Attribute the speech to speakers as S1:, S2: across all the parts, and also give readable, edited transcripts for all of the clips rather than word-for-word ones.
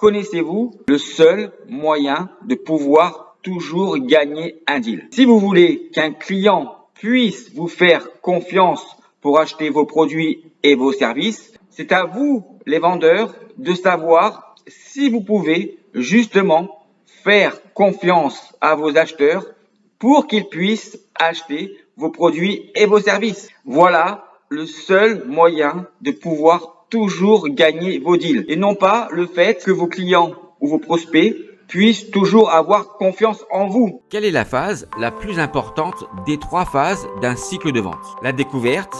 S1: connaissez-vous le seul moyen de pouvoir toujours gagner un deal? Si vous voulez qu'un client puisse vous faire confiance pour acheter vos produits et vos services, c'est à vous, les vendeurs, de savoir si vous pouvez justement faire confiance à vos acheteurs pour qu'ils puissent acheter vos produits et vos services. Voilà le seul moyen de pouvoir toujours gagner vos deals et non pas le fait que vos clients ou vos prospects puissent toujours avoir confiance en vous.
S2: Quelle est la phase la plus importante des 3 phases d'un cycle de vente? La découverte,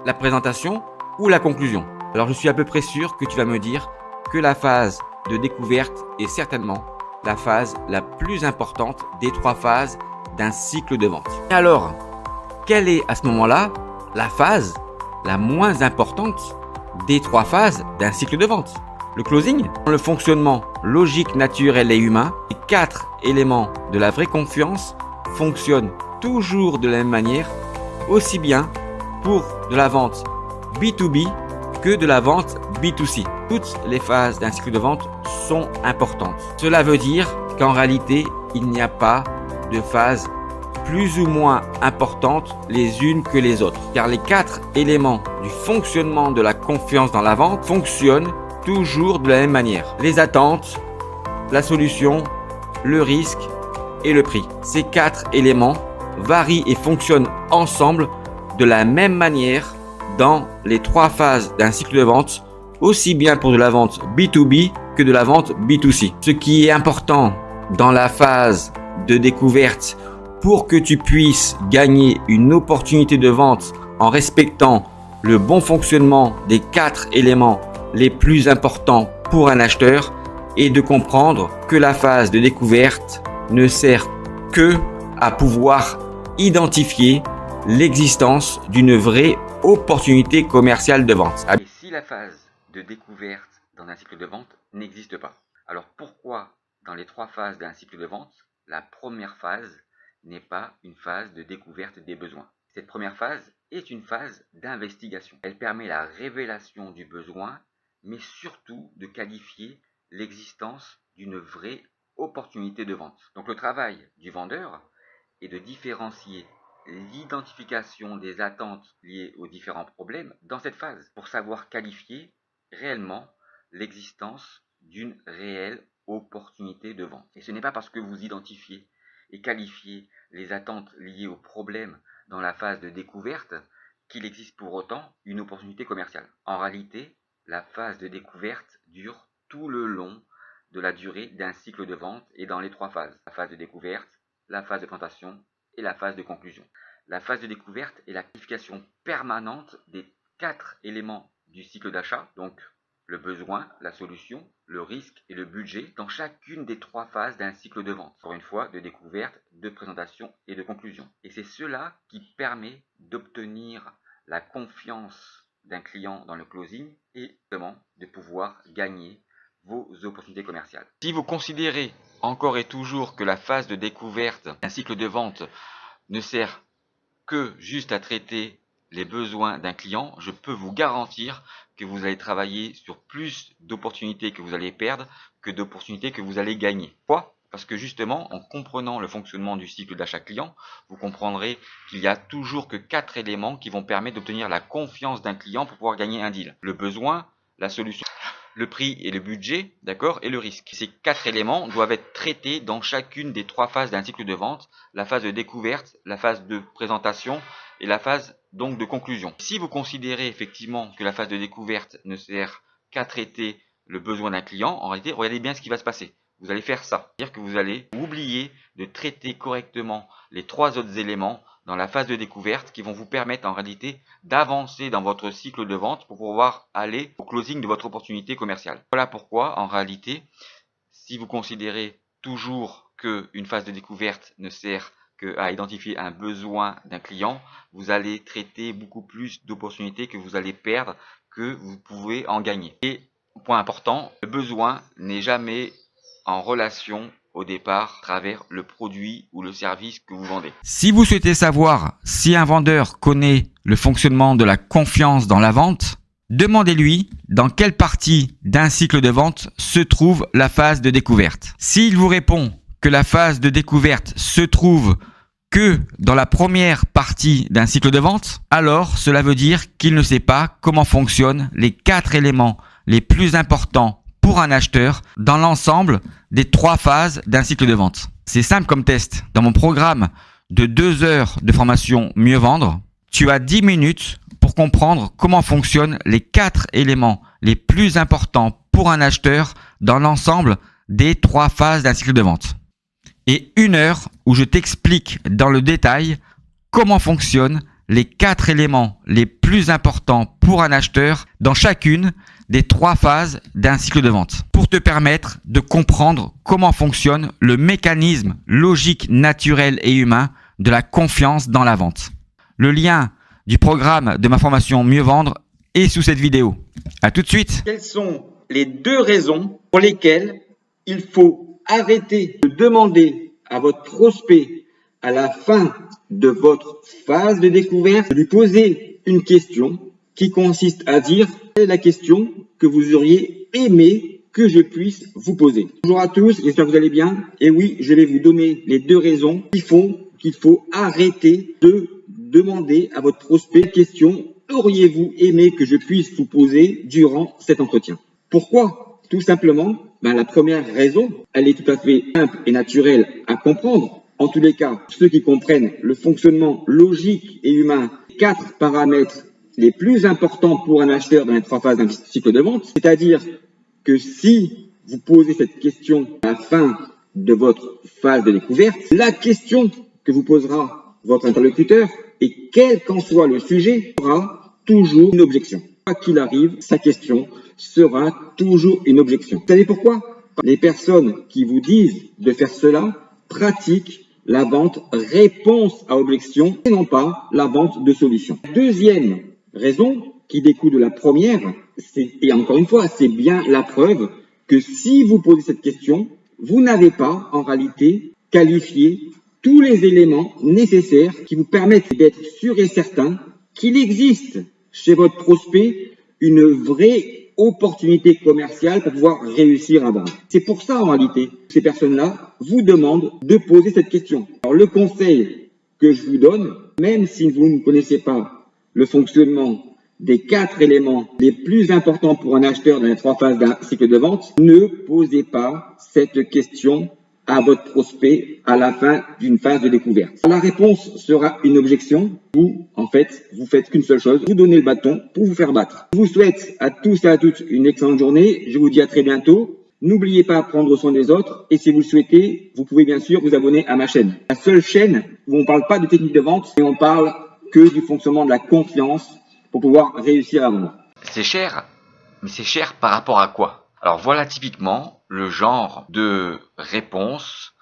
S2: la présentation ou la conclusion? Alors je suis à peu près sûr que tu vas me dire que la phase de découverte est certainement la phase la plus importante des 3 phases d'un cycle de vente. Et alors, quelle est à ce moment-là la phase la moins importante des 3 phases d'un cycle de vente? Le closing, le fonctionnement logique, naturel et humain, les 4 éléments de la vraie confiance fonctionnent toujours de la même manière, aussi bien pour de la vente B2B que de la vente B2C. Toutes les phases d'un cycle de vente sont importantes. Cela veut dire qu'en réalité, il n'y a pas de phase plus ou moins importantes les unes que les autres, car les 4 éléments du fonctionnement de la confiance dans la vente fonctionnent toujours de la même manière. Les attentes, la solution, le risque et le prix. Ces 4 éléments varient et fonctionnent ensemble de la même manière dans les 3 phases d'un cycle de vente, aussi bien pour de la vente B2B que de la vente B2C. Ce qui est important dans la phase de découverte pour que tu puisses gagner une opportunité de vente en respectant le bon fonctionnement des 4 éléments les plus importants pour un acheteur est de comprendre que la phase de découverte ne sert que à pouvoir identifier l'existence d'une vraie opportunité commerciale de vente. Et si la phase de découverte dans un cycle de vente n'existe pas, alors pourquoi dans les 3 phases d'un cycle de vente, la première phase n'est pas une phase de découverte des besoins? Cette première phase est une phase d'investigation. Elle permet la révélation du besoin, mais surtout de qualifier l'existence d'une vraie opportunité de vente. Donc le travail du vendeur est de différencier l'identification des attentes liées aux différents problèmes dans cette phase pour savoir qualifier réellement l'existence d'une réelle opportunité de vente. Et ce n'est pas parce que vous identifiez et qualifiez les attentes liées aux problèmes dans la phase de découverte qu'il existe pour autant une opportunité commerciale. En réalité, la phase de découverte dure tout le long de la durée d'un cycle de vente et dans les 3 phases. La phase de découverte, la phase de présentation et la phase de conclusion. La phase de découverte est la qualification permanente des 4 éléments du cycle d'achat, donc le besoin, la solution, le risque et le budget dans chacune des 3 phases d'un cycle de vente. Encore une fois, de découverte, de présentation et de conclusion. Et c'est cela qui permet d'obtenir la confiance d'un client dans le closing et vraiment de pouvoir gagner vos opportunités commerciales. Si vous considérez encore et toujours que la phase de découverte d'un cycle de vente ne sert que juste à traiter les besoins d'un client, je peux vous garantir que vous allez travailler sur plus d'opportunités que vous allez perdre que d'opportunités que vous allez gagner. Pourquoi ? Parce que justement, en comprenant le fonctionnement du cycle d'achat client, vous comprendrez qu'il n'y a toujours que 4 éléments qui vont permettre d'obtenir la confiance d'un client pour pouvoir gagner un deal. Le besoin, la solution, le prix et le budget, d'accord, et le risque. Ces 4 éléments doivent être traités dans chacune des 3 phases d'un cycle de vente, la phase de découverte, la phase de présentation et la phase donc de conclusion. Si vous considérez effectivement que la phase de découverte ne sert qu'à traiter le besoin d'un client, en réalité, regardez bien ce qui va se passer. Vous allez faire ça, c'est-à-dire que vous allez oublier de traiter correctement les 3 autres éléments dans la phase de découverte qui vont vous permettre en réalité d'avancer dans votre cycle de vente pour pouvoir aller au closing de votre opportunité commerciale. Voilà pourquoi en réalité, si vous considérez toujours qu'une phase de découverte ne sert qu'à identifier un besoin d'un client, vous allez traiter beaucoup plus d'opportunités que vous allez perdre que vous pouvez en gagner. Et point important, le besoin n'est jamais en relation au départ à travers le produit ou le service que vous vendez. Si vous souhaitez savoir si un vendeur connaît le fonctionnement de la confiance dans la vente, Demandez-lui dans quelle partie d'un cycle de vente se trouve la phase de découverte. S'il vous répond que la phase de découverte se trouve que dans la première partie d'un cycle de vente, alors cela veut dire qu'il ne sait pas comment fonctionnent les 4 éléments les plus importants pour un acheteur dans l'ensemble des 3 phases d'un cycle de vente. C'est simple comme test. Dans mon programme de 2 heures de formation Mieux Vendre, tu as 10 minutes pour comprendre comment fonctionnent les 4 éléments les plus importants pour un acheteur dans l'ensemble des 3 phases d'un cycle de vente. Et 1 heure où je t'explique dans le détail comment fonctionnent les 4 éléments les plus importants pour un acheteur dans chacune des 3 phases d'un cycle de vente, pour te permettre de comprendre comment fonctionne le mécanisme logique, naturel et humain de la confiance dans la vente. Le lien du programme de ma formation Mieux Vendre est sous cette vidéo. À tout de suite.
S1: Quelles sont les 2 raisons pour lesquelles il faut arrêter de demander à votre prospect à la fin de votre phase de découverte de lui poser une question qui consiste à dire quelle est la question que vous auriez aimé que je puisse vous poser. Bonjour à tous, j'espère que vous allez bien. Et oui, je vais vous donner les 2 raisons qui font qu'il faut arrêter de demander à votre prospect quelle question auriez-vous aimé que je puisse vous poser durant cet entretien. Pourquoi? Tout simplement, la première raison, elle est tout à fait simple et naturelle à comprendre. En tous les cas, ceux qui comprennent le fonctionnement logique et humain, 4 paramètres les plus importants pour un acheteur dans les 3 phases d'un cycle de vente, c'est-à-dire que si vous posez cette question à la fin de votre phase de découverte, la question que vous posera votre interlocuteur, et quel qu'en soit le sujet, aura toujours une objection. Quoi qu'il arrive, sa question sera toujours une objection. Vous savez pourquoi? Les personnes qui vous disent de faire cela pratiquent la vente réponse à objection et non pas la vente de solution. Deuxième raison qui découle de la première, et encore une fois, c'est bien la preuve que si vous posez cette question, vous n'avez pas en réalité qualifié tous les éléments nécessaires qui vous permettent d'être sûr et certain qu'il existe chez votre prospect une vraie opportunité commerciale pour pouvoir réussir à vendre. C'est pour ça en réalité que ces personnes-là vous demandent de poser cette question. Alors le conseil que je vous donne, même si vous ne connaissez pas le fonctionnement des 4 éléments les plus importants pour un acheteur dans les 3 phases d'un cycle de vente, ne posez pas cette question à votre prospect à la fin d'une phase de découverte. La réponse sera une objection. Vous faites qu'une seule chose, vous donnez le bâton pour vous faire battre. Je vous souhaite à tous et à toutes une excellente journée. Je vous dis à très bientôt. N'oubliez pas de prendre soin des autres et si vous le souhaitez, vous pouvez bien sûr vous abonner à ma chaîne. La seule chaîne où on ne parle pas de technique de vente et on parle que du fonctionnement de la confiance pour pouvoir réussir à vendre.
S2: C'est cher, mais c'est cher par rapport à quoi? Alors voilà typiquement le genre de réponse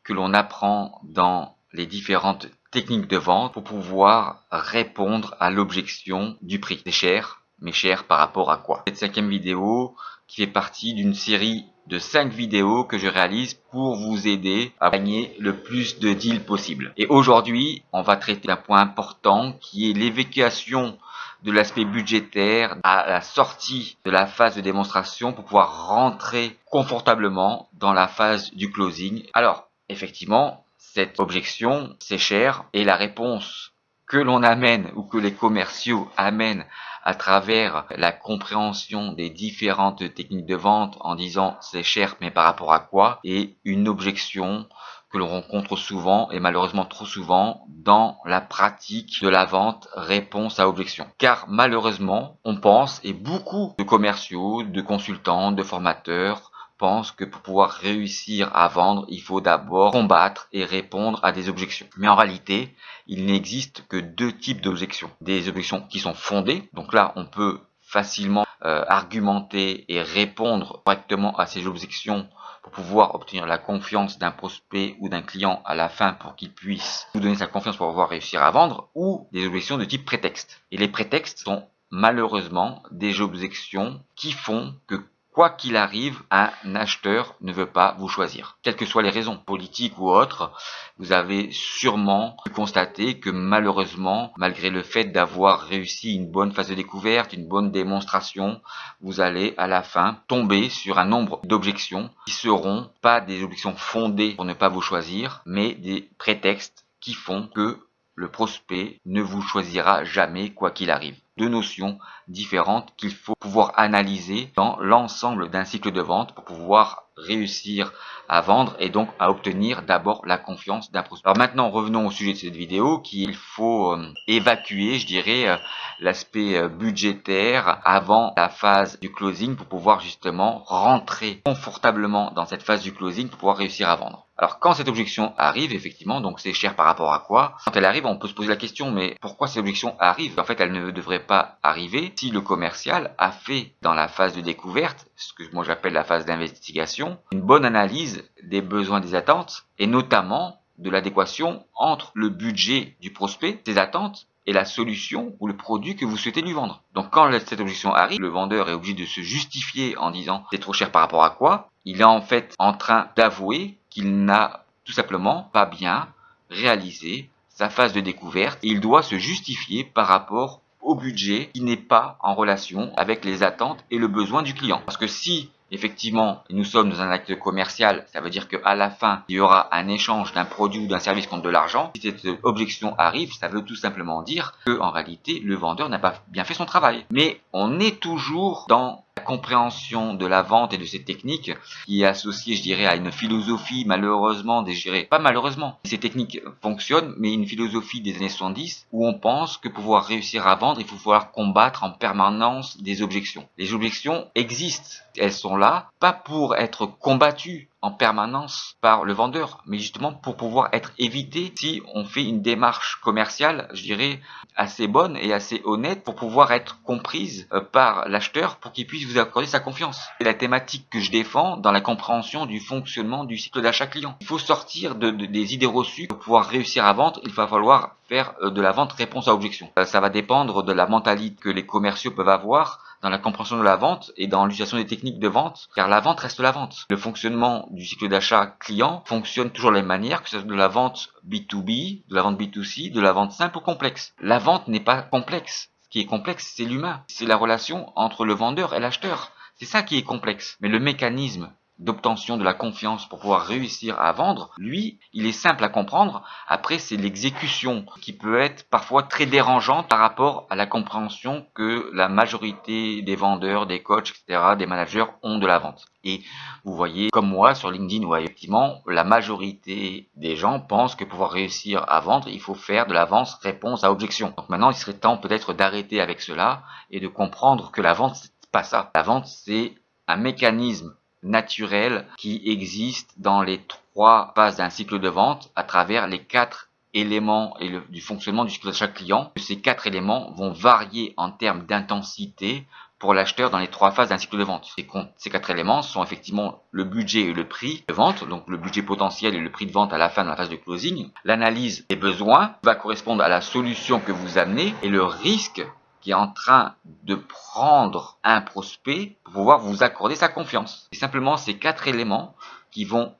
S2: que l'on apprend dans les différentes techniques de vente pour pouvoir répondre à l'objection du prix. C'est cher, mais cher par rapport à quoi? Cette 5e vidéo qui fait partie d'une série de 5 vidéos que je réalise pour vous aider à gagner le plus de deals possible. Et aujourd'hui, on va traiter d'un point important qui est l'évacuation de l'aspect budgétaire à la sortie de la phase de démonstration pour pouvoir rentrer confortablement dans la phase du closing. Alors, effectivement, cette objection, c'est cher et la réponse que l'on amène ou que les commerciaux amènent à travers la compréhension des différentes techniques de vente en disant c'est cher mais par rapport à quoi, et une objection que l'on rencontre souvent et malheureusement trop souvent dans la pratique de la vente réponse à objection. Car malheureusement, on pense, et beaucoup de commerciaux, de consultants, de formateurs pensent que pour pouvoir réussir à vendre, il faut d'abord combattre et répondre à des objections. Mais en réalité, il n'existe que 2 types d'objections. Des objections qui sont fondées, donc là on peut facilement argumenter et répondre correctement à ces objections pour pouvoir obtenir la confiance d'un prospect ou d'un client à la fin pour qu'il puisse vous donner sa confiance pour pouvoir réussir à vendre, ou des objections de type prétexte. Et les prétextes sont malheureusement des objections qui font que Quoi qu'il arrive, un acheteur ne veut pas vous choisir. Quelles que soient les raisons, politiques ou autres, vous avez sûrement pu constater que malheureusement, malgré le fait d'avoir réussi une bonne phase de découverte, une bonne démonstration, vous allez à la fin tomber sur un nombre d'objections qui seront pas des objections fondées pour ne pas vous choisir, mais des prétextes qui font que le prospect ne vous choisira jamais quoi qu'il arrive. Deux notions différentes qu'il faut pouvoir analyser dans l'ensemble d'un cycle de vente pour pouvoir réussir à vendre et donc à obtenir d'abord la confiance d'un prospect. Alors maintenant, revenons au sujet de cette vidéo, qu'il faut évacuer, je dirais, l'aspect budgétaire avant la phase du closing pour pouvoir justement rentrer confortablement dans cette phase du closing pour pouvoir réussir à vendre. Alors quand cette objection arrive, effectivement, donc c'est cher par rapport à quoi? Quand elle arrive, on peut se poser la question, mais pourquoi cette objection arrive? En fait, elle ne devrait pas arriver si le commercial a fait dans la phase de découverte, ce que moi j'appelle la phase d'investigation, une bonne analyse des besoins, des attentes, et notamment de l'adéquation entre le budget du prospect, ses attentes, et la solution ou le produit que vous souhaitez lui vendre. Donc quand cette objection arrive, le vendeur est obligé de se justifier en disant c'est trop cher par rapport à quoi? Il est en fait en train d'avouer qu'il n'a tout simplement pas bien réalisé sa phase de découverte et il doit se justifier par rapport au budget qui n'est pas en relation avec les attentes et le besoin du client. Parce que si effectivement nous sommes dans un acte commercial, ça veut dire qu'à la fin il y aura un échange d'un produit ou d'un service contre de l'argent. Si cette objection arrive, ça veut tout simplement dire que en réalité le vendeur n'a pas bien fait son travail. Mais on est toujours dans la compréhension de la vente et de ces techniques qui est associée, je dirais, à une philosophie malheureusement, je dirais pas malheureusement, ces techniques fonctionnent, mais une philosophie des années 70 où on pense que pour pouvoir réussir à vendre, il faut pouvoir combattre en permanence des objections. Les objections existent, elles sont là, pas pour être combattues en permanence par le vendeur, mais justement pour pouvoir être évité si on fait une démarche commerciale, je dirais, assez bonne et assez honnête pour pouvoir être comprise par l'acheteur pour qu'il puisse vous accorder sa confiance. C'est la thématique que je défends dans la compréhension du fonctionnement du cycle d'achat client. Il faut sortir des idées reçues pour pouvoir réussir à vendre, il va falloir faire de la vente réponse à objection. Ça va dépendre de la mentalité que les commerciaux peuvent avoir dans la compréhension de la vente et dans l'utilisation des techniques de vente, car la vente reste la vente. Le fonctionnement du cycle d'achat client fonctionne toujours de la même manière, que ce soit de la vente B2B, de la vente B2C, de la vente simple ou complexe. La vente n'est pas complexe. Ce qui est complexe, c'est l'humain. C'est la relation entre le vendeur et l'acheteur. C'est ça qui est complexe. Mais le mécanisme d'obtention de la confiance pour pouvoir réussir à vendre, lui, il est simple à comprendre. Après, c'est l'exécution qui peut être parfois très dérangeante par rapport à la compréhension que la majorité des vendeurs, des coachs, etc., des managers ont de la vente. Et vous voyez, comme moi, sur LinkedIn, où effectivement, la majorité des gens pensent que pour pouvoir réussir à vendre, il faut faire de la vente réponse à objection. Donc maintenant, il serait temps peut-être d'arrêter avec cela et de comprendre que la vente, c'est pas ça. La vente, c'est un mécanisme naturel qui existe dans les trois phases d'un cycle de vente à travers les quatre éléments et du fonctionnement du cycle d'achat client. Ces quatre éléments vont varier en termes d'intensité pour l'acheteur dans les trois phases d'un cycle de vente. Ces quatre éléments sont effectivement le budget et le prix de vente, donc le budget potentiel et le prix de vente à la fin de la phase de closing. L'analyse des besoins va correspondre à la solution que vous amenez et le risque qui est en train de prendre un prospect pour pouvoir vous accorder sa confiance. C'est simplement ces quatre éléments qui vont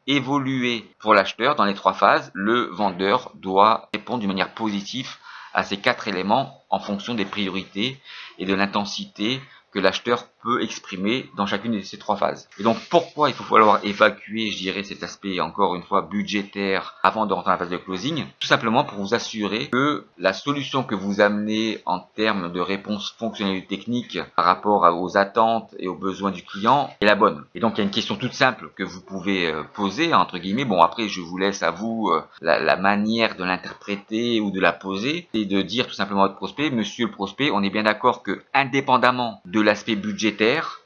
S2: évoluer pour l'acheteur dans les trois phases. Le vendeur doit répondre d'une manière positive à ces quatre éléments en fonction des priorités et de l'intensité que l'acheteur peut exprimer dans chacune de ces trois phases. Et donc pourquoi il faut falloir évacuer, je dirais, cet aspect encore une fois budgétaire avant de rentrer dans la phase de closing? Tout simplement pour vous assurer que la solution que vous amenez en termes de réponse fonctionnelle et technique par rapport aux attentes et aux besoins du client est la bonne. Et donc il y a une question toute simple que vous pouvez poser, entre guillemets. Bon, après je vous laisse à vous la manière de l'interpréter ou de la poser, et de dire tout simplement à votre prospect: monsieur le prospect, on est bien d'accord que indépendamment de l'aspect budgétaire,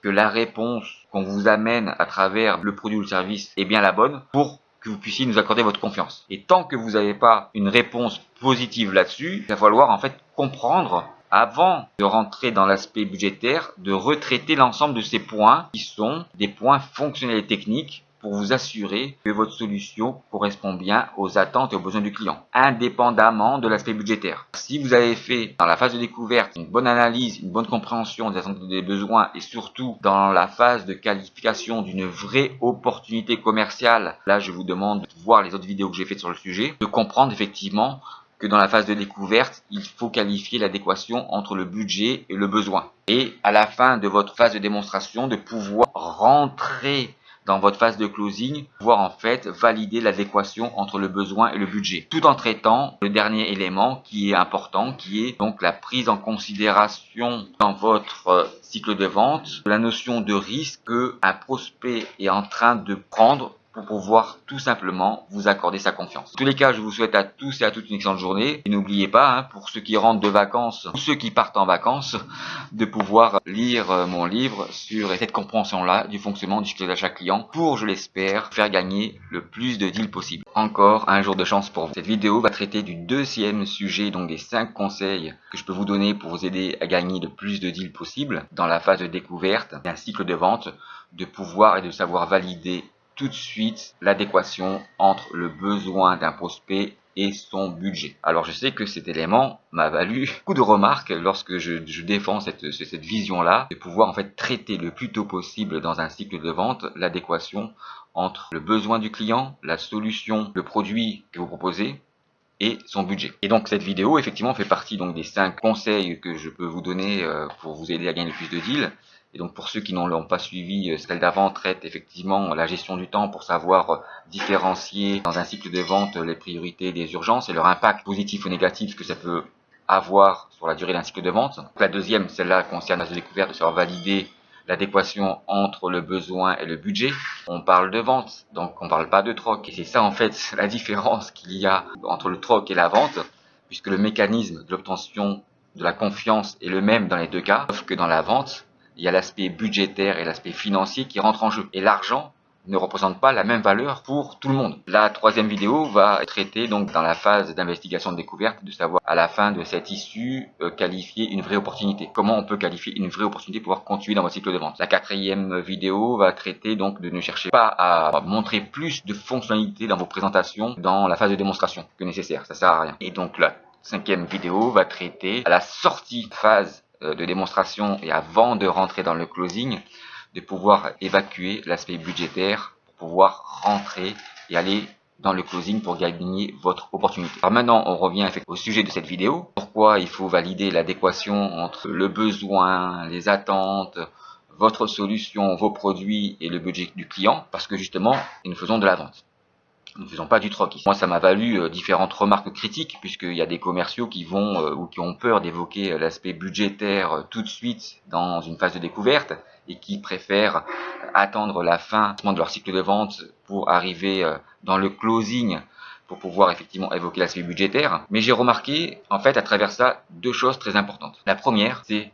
S2: que la réponse qu'on vous amène à travers le produit ou le service est bien la bonne pour que vous puissiez nous accorder votre confiance. Et tant que vous n'avez pas une réponse positive là-dessus, il va falloir en fait comprendre, avant de rentrer dans l'aspect budgétaire, de retraiter l'ensemble de ces points qui sont des points fonctionnels et techniques pour vous assurer que votre solution correspond bien aux attentes et aux besoins du client, indépendamment de l'aspect budgétaire. Si vous avez fait dans la phase de découverte une bonne analyse, une bonne compréhension des attentes et des besoins et surtout dans la phase de qualification d'une vraie opportunité commerciale, là je vous demande de voir les autres vidéos que j'ai faites sur le sujet, de comprendre effectivement que dans la phase de découverte, il faut qualifier l'adéquation entre le budget et le besoin. Et à la fin de votre phase de démonstration, de pouvoir rentrer dans votre phase de closing, pouvoir en fait valider l'adéquation entre le besoin et le budget. Tout en traitant le dernier élément qui est important, qui est donc la prise en considération dans votre cycle de vente de la notion de risque qu'un prospect est en train de prendre pour pouvoir tout simplement vous accorder sa confiance. En tous les cas, je vous souhaite à tous et à toutes une excellente journée. Et n'oubliez pas, pour ceux qui rentrent de vacances ou ceux qui partent en vacances, de pouvoir lire mon livre sur cette compréhension-là du fonctionnement du cycle d'achat client pour, je l'espère, faire gagner le plus de deals possible. Encore un jour de chance pour vous. Cette vidéo va traiter du deuxième sujet, donc des 5 conseils que je peux vous donner pour vous aider à gagner le plus de deals possible dans la phase de découverte d'un cycle de vente, de pouvoir et de savoir valider tout de suite l'adéquation entre le besoin d'un prospect et son budget. Alors je sais que cet élément m'a valu beaucoup de remarques lorsque je défends cette vision-là, de pouvoir en fait traiter le plus tôt possible dans un cycle de vente l'adéquation entre le besoin du client, la solution, le produit que vous proposez et son budget. Et donc cette vidéo effectivement fait partie donc des 5 conseils que je peux vous donner pour vous aider à gagner le plus de deals. Et donc pour ceux qui n'en l'ont pas suivi, celle d'avant traite effectivement la gestion du temps pour savoir différencier dans un cycle de vente les priorités des urgences et leur impact positif ou négatif que ça peut avoir sur la durée d'un cycle de vente. Donc, la deuxième, celle-là concerne la découverte, de savoir valider l'adéquation entre le besoin et le budget. On parle de vente, donc on parle pas de troc. Et c'est ça en fait la différence qu'il y a entre le troc et la vente, puisque le mécanisme de l'obtention de la confiance est le même dans les deux cas, sauf que dans la vente, il y a l'aspect budgétaire et l'aspect financier qui rentrent en jeu. Et l'argent ne représente pas la même valeur pour tout le monde. La troisième vidéo va traiter donc dans la phase d'investigation de découverte, de savoir à la fin de cette issue qualifier une vraie opportunité. Comment on peut qualifier une vraie opportunité pour pouvoir continuer dans votre cycle de vente. La quatrième vidéo va traiter donc de ne chercher pas à montrer plus de fonctionnalités dans vos présentations dans la phase de démonstration que nécessaire. Ça sert à rien. Et donc la cinquième vidéo va traiter à la sortie phase de démonstration et avant de rentrer dans le closing, de pouvoir évacuer l'aspect budgétaire pour pouvoir rentrer et aller dans le closing pour gagner votre opportunité. Alors maintenant, on revient au sujet de cette vidéo. Pourquoi il faut valider l'adéquation entre le besoin, les attentes, votre solution, vos produits et le budget du client? Parce que justement, nous faisons de la vente. Nous ne faisons pas du troc ici. Moi, ça m'a valu différentes remarques critiques, puisqu'il y a des commerciaux qui vont ou qui ont peur d'évoquer l'aspect budgétaire tout de suite dans une phase de découverte et qui préfèrent attendre la fin de leur cycle de vente pour arriver dans le closing pour pouvoir effectivement évoquer l'aspect budgétaire. Mais j'ai remarqué, en fait, à travers ça, 2 choses très importantes. La première, c'est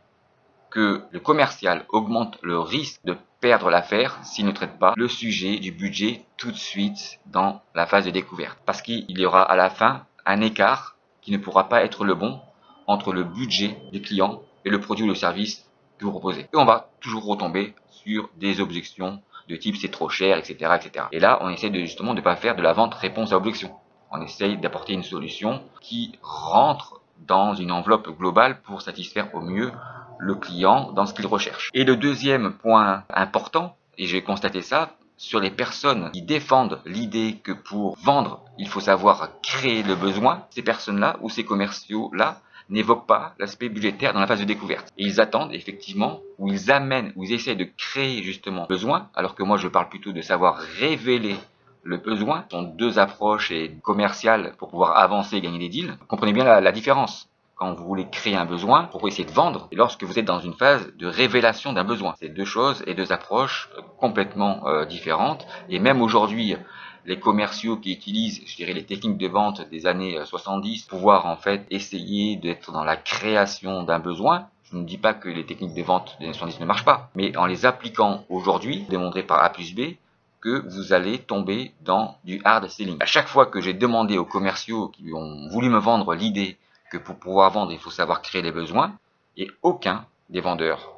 S2: que le commercial augmente le risque de perdre l'affaire s'il ne traite pas le sujet du budget tout de suite dans la phase de découverte. Parce qu'il y aura à la fin un écart qui ne pourra pas être le bon entre le budget du client et le produit ou le service que vous proposez. Et on va toujours retomber sur des objections de type c'est trop cher, etc., etc. Et là, on essaie justement de ne pas faire de la vente réponse à objection. On essaye d'apporter une solution qui rentre dans une enveloppe globale pour satisfaire au mieux le client dans ce qu'il recherche. Et le deuxième point important, et j'ai constaté ça, sur les personnes qui défendent l'idée que pour vendre, il faut savoir créer le besoin, ces personnes-là ou ces commerciaux-là n'évoquent pas l'aspect budgétaire dans la phase de découverte. Et ils attendent effectivement, ou ils amènent, ou ils essayent de créer justement le besoin, alors que moi je parle plutôt de savoir révéler le besoin. Ce sont 2 approches commerciales pour pouvoir avancer et gagner des deals. Comprenez bien la différence. Quand vous voulez créer un besoin pour essayer de vendre, et lorsque vous êtes dans une phase de révélation d'un besoin. C'est 2 choses et 2 approches complètement différentes. Et même aujourd'hui, les commerciaux qui utilisent, je dirais, les techniques de vente des années 70, pouvoir en fait essayer d'être dans la création d'un besoin. Je ne dis pas que les techniques de vente des années 70 ne marchent pas, mais en les appliquant aujourd'hui, démontré par A plus B, que vous allez tomber dans du hard selling. À chaque fois que j'ai demandé aux commerciaux qui ont voulu me vendre l'idée que pour pouvoir vendre, il faut savoir créer les besoins, et aucun des vendeurs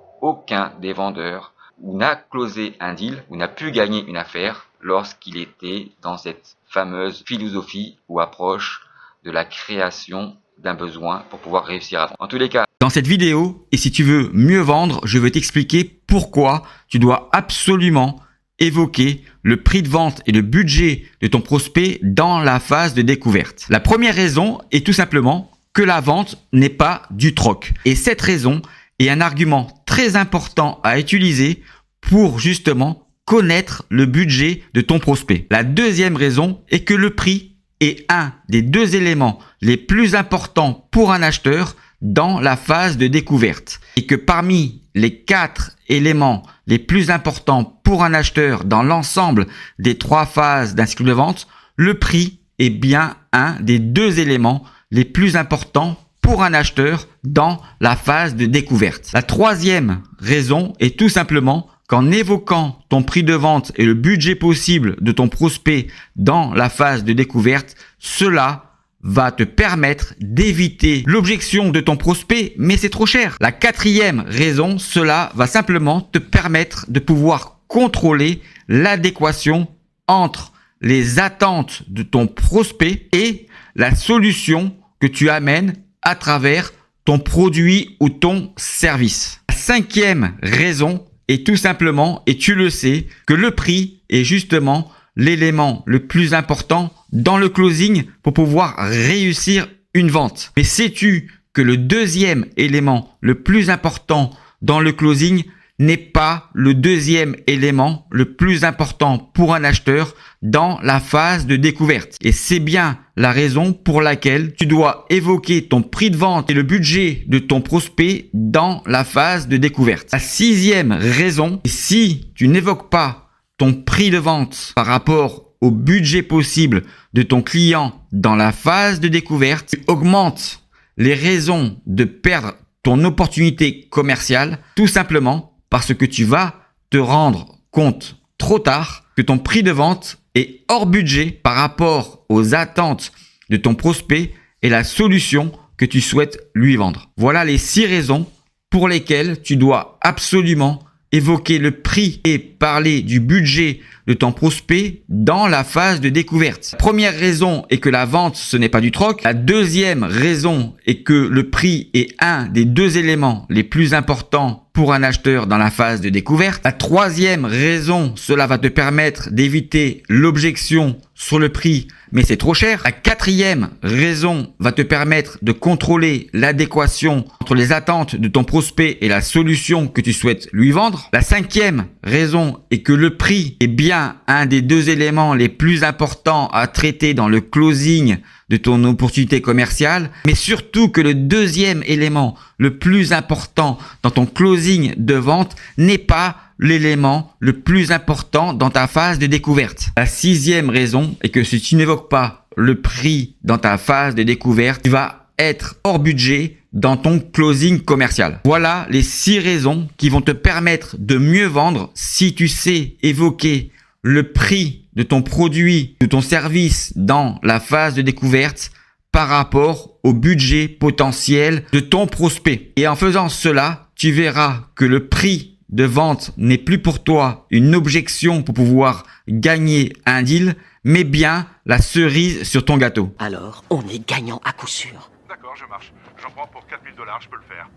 S2: n'a closé un deal ou n'a pu gagner une affaire lorsqu'il était dans cette fameuse philosophie ou approche de la création d'un besoin pour pouvoir réussir à vendre. En tous les cas, dans cette vidéo, et si tu veux mieux vendre, je vais t'expliquer pourquoi tu dois absolument évoquer le prix de vente et le budget de ton prospect dans la phase de découverte. La première raison est tout simplement que la vente n'est pas du troc. Et cette raison est un argument très important à utiliser pour justement connaître le budget de ton prospect. La deuxième raison est que le prix est un des deux éléments les plus importants pour un acheteur dans la phase de découverte. Et que parmi les 4 éléments les plus importants pour un acheteur dans l'ensemble des 3 phases d'un cycle de vente, le prix est bien un des 2 éléments les plus importants pour un acheteur dans la phase de découverte. La troisième raison est tout simplement qu'en évoquant ton prix de vente et le budget possible de ton prospect dans la phase de découverte, cela va te permettre d'éviter l'objection de ton prospect, mais c'est trop cher. La quatrième raison, cela va simplement te permettre de pouvoir contrôler l'adéquation entre les attentes de ton prospect et la solution que tu amènes à travers ton produit ou ton service. La cinquième raison est tout simplement, et tu le sais, que le prix est justement l'élément le plus important dans le closing pour pouvoir réussir une vente. Mais sais-tu que le deuxième élément le plus important dans le closing n'est pas le deuxième élément le plus important pour un acheteur dans la phase de découverte? Et c'est bien la raison pour laquelle tu dois évoquer ton prix de vente et le budget de ton prospect dans la phase de découverte. La sixième raison, si tu n'évoques pas ton prix de vente par rapport au budget possible de ton client dans la phase de découverte, tu augmentes les raisons de perdre ton opportunité commerciale, tout simplement parce que tu vas te rendre compte trop tard que ton prix de vente est hors budget par rapport aux attentes de ton prospect et la solution que tu souhaites lui vendre. Voilà les 6 raisons pour lesquelles tu dois absolument évoquer le prix et parler du budget de ton prospect dans la phase de découverte. La première raison est que la vente, ce n'est pas du troc. La deuxième raison est que le prix est un des 2 éléments les plus importants pour un acheteur dans la phase de découverte. La troisième raison, cela va te permettre d'éviter l'objection sur le prix, mais c'est trop cher. La quatrième raison va te permettre de contrôler l'adéquation entre les attentes de ton prospect et la solution que tu souhaites lui vendre. La cinquième raison est que le prix est bien un des 2 éléments les plus importants à traiter dans le closing de ton opportunité commerciale, mais surtout que le deuxième élément le plus important dans ton closing de vente n'est pas l'élément le plus important dans ta phase de découverte. La sixième raison est que si tu n'évoques pas le prix dans ta phase de découverte, tu vas être hors budget dans ton closing commercial. Voilà les 6 raisons qui vont te permettre de mieux vendre si tu sais évoquer le prix de ton produit, de ton service dans la phase de découverte par rapport au budget potentiel de ton prospect. Et en faisant cela, tu verras que le prix de vente n'est plus pour toi une objection pour pouvoir gagner un deal, mais bien la cerise sur ton gâteau.
S3: Alors, on est gagnant à coup sûr.
S4: D'accord, je marche. J'en prends pour 4 000 $, je peux le faire.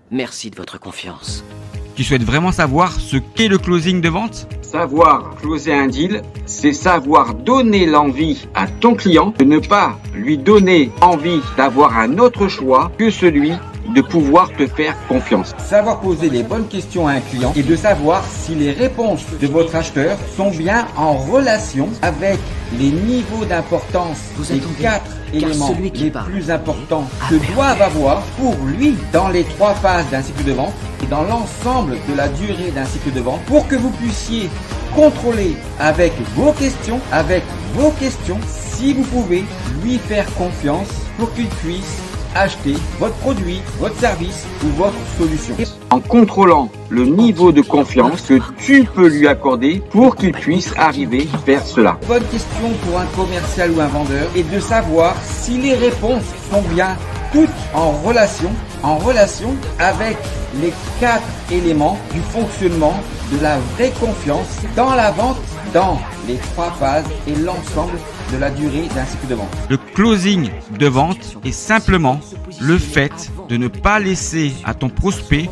S3: Merci de votre confiance.
S2: Tu souhaites vraiment savoir ce qu'est le closing de vente?
S1: Savoir closer un deal, c'est savoir donner l'envie à ton client de ne pas lui donner envie d'avoir un autre choix que celui de pouvoir te faire confiance.
S5: Savoir poser les bonnes questions à un client et de savoir si les réponses de votre acheteur sont bien en relation avec les niveaux d'importance des 4 éléments les plus importants que doivent avoir pour lui dans les 3 phases d'un cycle de vente et dans l'ensemble de la durée d'un cycle de vente pour que vous puissiez contrôler avec vos questions, si vous pouvez lui faire confiance pour qu'il puisse acheter votre produit, votre service ou votre solution.
S1: En contrôlant le niveau de confiance que tu peux lui accorder pour qu'il puisse arriver vers cela.
S5: Bonne question pour un commercial ou un vendeur est de savoir si les réponses sont bien toutes en relation avec les 4 éléments du fonctionnement de la vraie confiance dans la vente dans les 3 phases et l'ensemble de la durée d'un cycle de vente.
S2: Le closing de vente est simplement le fait de ne pas laisser à ton prospect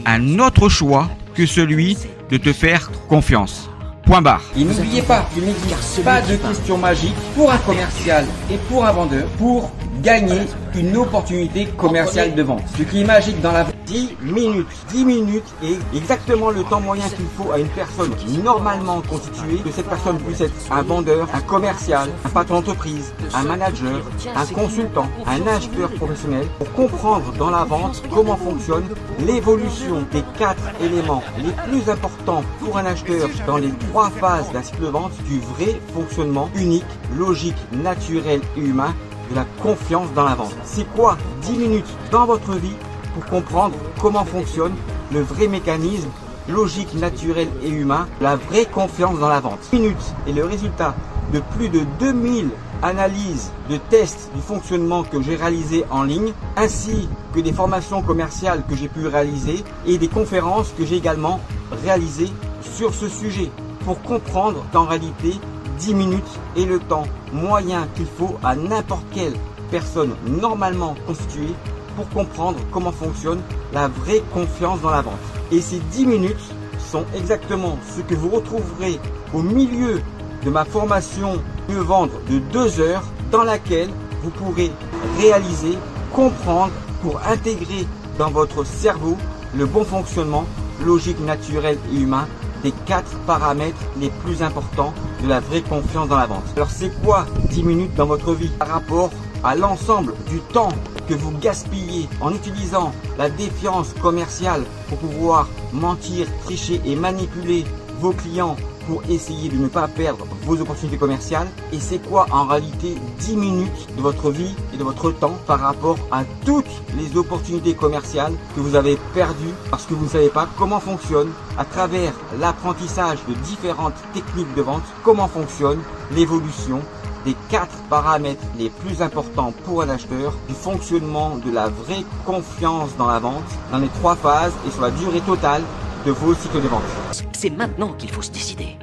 S2: un autre choix que celui de te faire confiance. Point barre.
S5: Et n'oubliez pas qu'il n'existe pas de question magique pour un commercial et pour un vendeur pour gagner une opportunité commerciale de vente. Ce qui est magique dans la vente,
S2: 10 minutes. 10 minutes est exactement le temps moyen qu'il faut à une personne normalement constituée, que cette personne puisse être un vendeur, un commercial, un patron d'entreprise, un manager, un consultant, un acheteur professionnel, pour comprendre dans la vente comment fonctionne l'évolution des 4 éléments les plus importants pour un acheteur dans les 3 phases d'un cycle de vente du vrai fonctionnement unique, logique, naturel et humain de la confiance dans la vente. C'est quoi 10 minutes dans votre vie pour comprendre comment fonctionne le vrai mécanisme logique, naturel et humain, la vraie confiance dans la vente. 10 minutes est le résultat de plus de 2000 analyses de tests du fonctionnement que j'ai réalisé en ligne, ainsi que des formations commerciales que j'ai pu réaliser et des conférences que j'ai également réalisées sur ce sujet pour comprendre qu'en réalité 10 minutes est le temps moyen qu'il faut à n'importe quelle personne normalement constituée pour comprendre comment fonctionne la vraie confiance dans la vente. Et ces 10 minutes sont exactement ce que vous retrouverez au milieu de ma formation Mieux vendre de 2 heures dans laquelle vous pourrez réaliser, comprendre pour intégrer dans votre cerveau le bon fonctionnement logique, naturel et humain des 4 paramètres les plus importants de la vraie confiance dans la vente. Alors c'est quoi 10 minutes dans votre vie par rapport à l'ensemble du temps que vous gaspillez en utilisant la défiance commerciale pour pouvoir mentir, tricher et manipuler vos clients pour essayer de ne pas perdre vos opportunités commerciales? Et c'est quoi en réalité 10 minutes de votre vie et de votre temps par rapport à toutes les opportunités commerciales que vous avez perdues parce que vous ne savez pas comment fonctionne à travers l'apprentissage de différentes techniques de vente, comment fonctionne l'évolution des 4 paramètres les plus importants pour un acheteur du fonctionnement de la vraie confiance dans la vente dans les 3 phases et sur la durée totale de vos cycles de vente.
S3: C'est maintenant qu'il faut se décider.